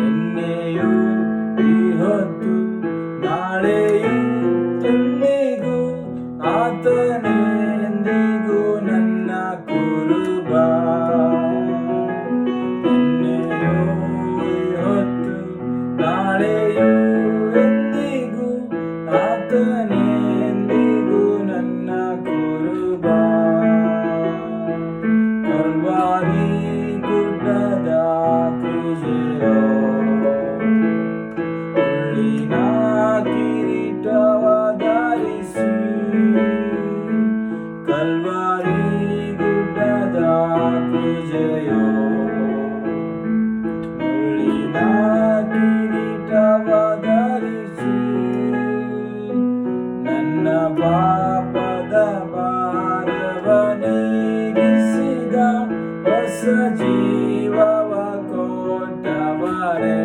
ನಿನ್ನೆಯೂ ಈ ಹೊತ್ತು ನಾಳೆಯೂ ಎಂದಿಗೂ ಆತನೇ ಎಂದಿಗೂ ನನ್ನ ಕುರುಬ. ನಿನ್ನೆಯೂ ಈ ಹೊತ್ತು ನಾಳೆಯೂ ಎಂದಿಗೂ ಆತನೇ ಎಂದಿಗೂ ನನ್ನ ಕುರುಬ. ಕಲ್ವಾರಿ ಗುಡ್ಡದ ಕ್ರೂಜೆಯೋ ಮುಳ್ಳಿನ ಕಿರೀಟವ ಧರಿಸಿ, ಕಲ್ವಾರಿ ಗುಡ್ಡದ ಕ್ರೂಜೆಯೋ ಮುಳ್ಳಿನ ಕಿರೀಟವ ಧರಿಸಿ, ನನ್ನ ಪಾಪದ ಭಾರವ ನೀಗಿಸಿದ ಹೊಸ ಜೀವವ ಕೊಟ್ಟವರೇ.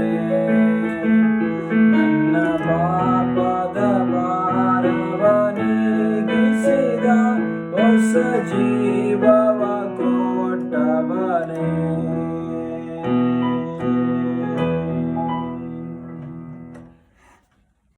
ನನ್ನ ಪಾಪದ ಭಾರವ ನೀಗಿಸಿದ ಹೊಸ ಜೀವ